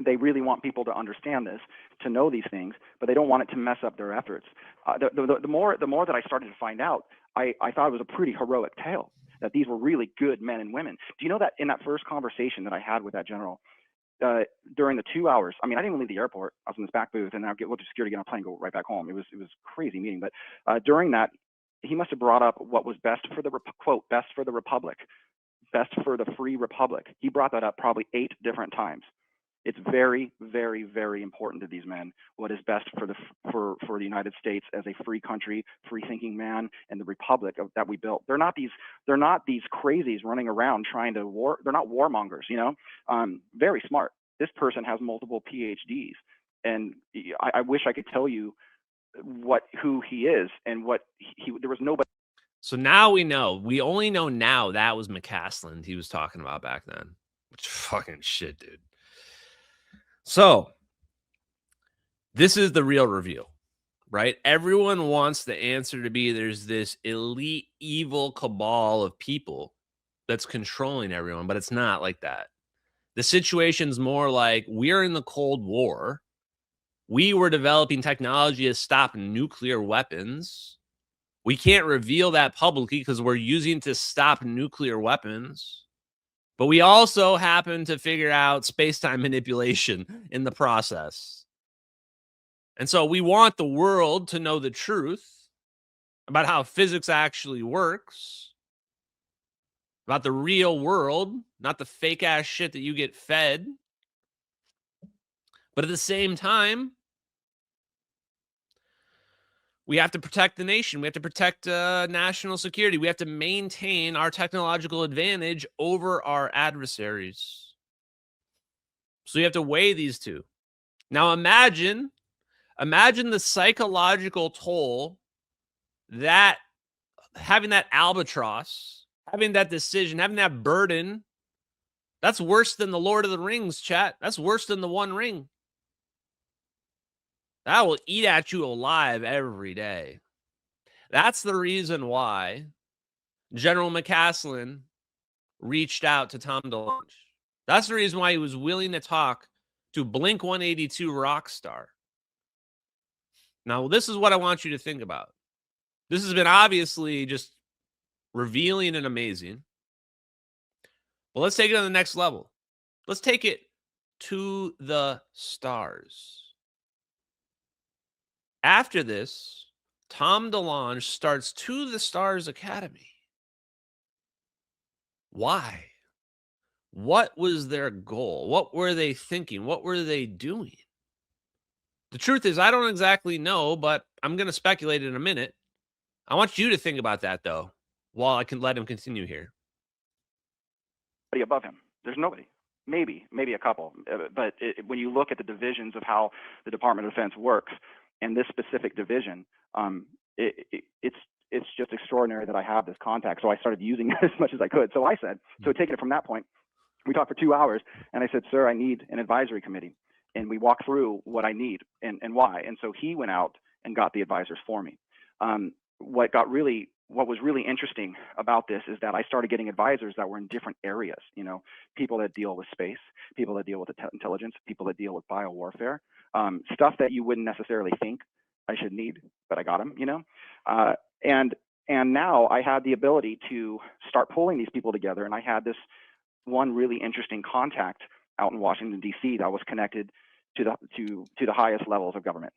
They really want people to understand this, to know these things, but they don't want it to mess up their efforts. The more that I started to find out, I thought it was a pretty heroic tale, that these were really good men and women. Do you know that in that first conversation that I had with that general, uh, during the 2 hours, I mean, I didn't even leave the airport. I was in this back booth, and I'll get to security, get on a plane, go right back home. It was a crazy meeting. But during that, he must have brought up what was best for the quote, best for the republic, best for the free republic. He brought that up probably 8 different times. It's very, very, very important to these men what is best for the United States as a free country, free thinking man, and the republic that we built. They're not these crazies running around trying to war. They're not warmongers, you know. Very smart. This person has multiple PhDs, and I wish I could tell you who he is and what he. There was nobody. So now we know. We only know now that was McCasland he was talking about back then. Which fucking shit, dude. So this is the real reveal, right? Everyone wants the answer to be there's this elite evil cabal of people that's controlling everyone, but it's not like that. The situation's more like we're in the Cold War. We were developing technology to stop nuclear weapons. We can't reveal that publicly because we're using to stop nuclear weapons. But we also happen to figure out space-time manipulation in the process. And so we want the world to know the truth about how physics actually works, about the real world, not the fake-ass shit that you get fed. But at the same time, we have to protect the nation. We have to protect national security. We have to maintain our technological advantage over our adversaries. So you have to weigh these two. Now imagine the psychological toll that having that albatross, having that decision, having that burden, that's worse than the Lord of the Rings, chat. That's worse than the One Ring. That will eat at you alive every day. That's the reason why General McCasland reached out to Tom DeLonge. That's the reason why he was willing to talk to Blink 182 rock star. Now, this is what I want you to think about. This has been obviously just revealing and amazing. But let's take it to the next level. Let's take it to the stars. After this, Tom DeLonge starts To the Stars Academy. Why? What was their goal? What were they thinking? What were they doing? The truth is, I don't exactly know, but I'm going to speculate in a minute. I want you to think about that, though, while I can let him continue here. Above him. There's nobody. Maybe a couple. But when you look at the divisions of how the Department of Defense works, and this specific division, it's just extraordinary that I have this contact. So I started using it as much as I could. So I said, so taking it from that point, we talked for 2 hours, and I said, sir, I need an advisory committee. And we walked through what I need and why. And so he went out and got the advisors for me. What was really interesting about this is that I started getting advisors that were in different areas, you know, people that deal with space, people that deal with intelligence, people that deal with biowarfare, stuff that you wouldn't necessarily think I should need, but I got them, you know. And now I had the ability to start pulling these people together, and I had this one really interesting contact out in Washington, D.C. that was connected to the highest levels of government.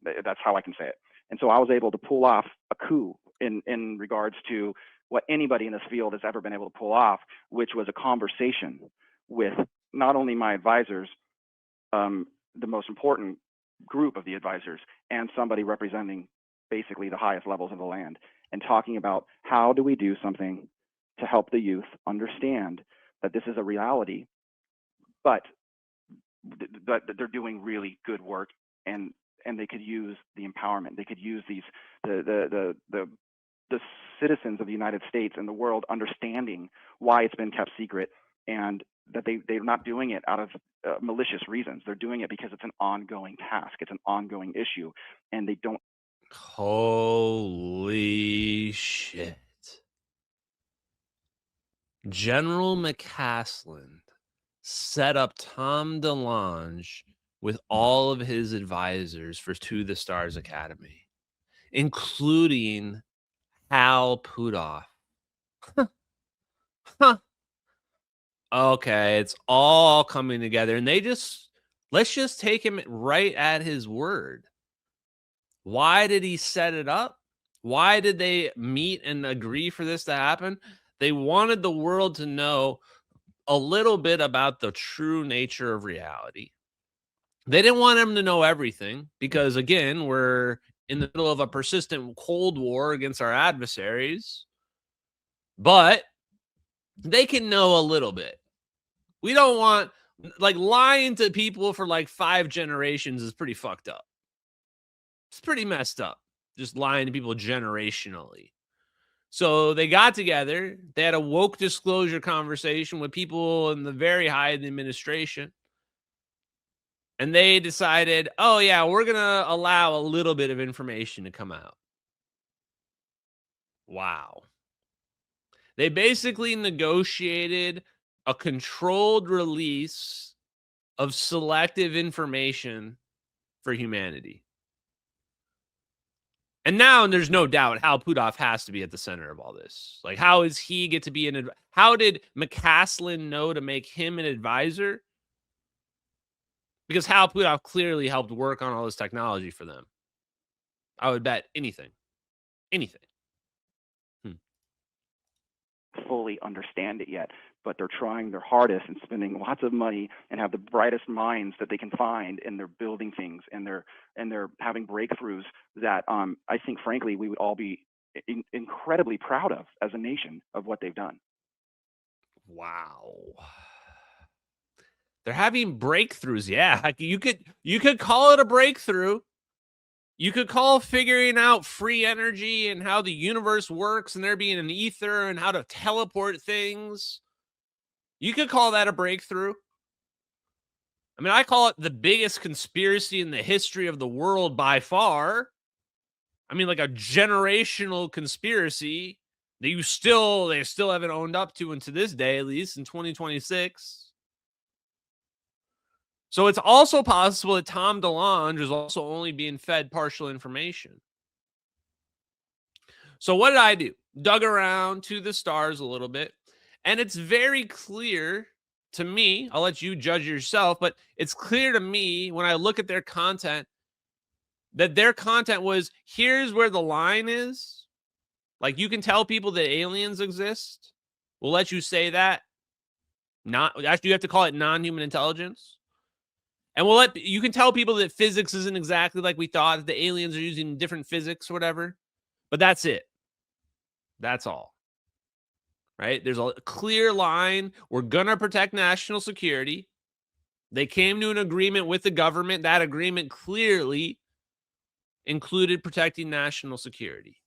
That's how I can say it. And so I was able to pull off a coup in regards to what anybody in this field has ever been able to pull off, which was a conversation with not only my advisors, the most important group of the advisors, and somebody representing basically the highest levels of the land, and talking about how do we do something to help the youth understand that this is a reality, but that they're doing really good work, and they could use the empowerment. They could use the citizens of the United States and the world understanding why it's been kept secret, and that they're not doing it out of malicious reasons. They're doing it because it's an ongoing task. It's an ongoing issue, and they don't. Holy shit. General McCasland set up Tom DeLonge with all of his advisors for To the Stars Academy, including Hal Puthoff. Huh. Okay, it's all coming together. And let's just take him right at his word. Why did he set it up? Why did they meet and agree for this to happen? They wanted the world to know a little bit about the true nature of reality. They didn't want him to know everything because, again, we're in the middle of a persistent Cold War against our adversaries. But they can know a little bit. We don't want, like, lying to people for like 5 generations is pretty fucked up. It's pretty messed up, just lying to people generationally. So they got together. They had a woke disclosure conversation with people in the very high in the administration. And they decided, oh, yeah, we're going to allow a little bit of information to come out. Wow. They basically negotiated a controlled release of selective information for humanity. And now there's no doubt Hal Puthoff has to be at the center of all this. Like, how does he get to be how did McCasland know to make him an advisor? Because Hal Puthoff clearly helped work on all this technology for them. I would bet anything. Anything. Fully understand it yet, but they're trying their hardest and spending lots of money and have the brightest minds that they can find, and they're building things, and they're having breakthroughs that I think, frankly, we would all be incredibly proud of as a nation of what they've done. Wow. They're having breakthroughs. Yeah, you could call it a breakthrough. You could call figuring out free energy and how the universe works and there being an ether and how to teleport things. You could call that a breakthrough. I mean, I call it the biggest conspiracy in the history of the world by far. I mean, like a generational conspiracy that they still haven't owned up to, and to this day, at least in 2026. So it's also possible that Tom DeLonge is also only being fed partial information. So what did I do? Dug around To the Stars a little bit. And it's very clear to me, I'll let you judge yourself, but it's clear to me when I look at their content that their content was, here's where the line is. Like, you can tell people that aliens exist. We'll let you say that. Actually, you have to call it non-human intelligence. And you can tell people that physics isn't exactly like we thought, that the aliens are using different physics or whatever. But that's it. That's all. Right? There's a clear line. We're going to protect national security. They came to an agreement with the government. That agreement clearly included protecting national security.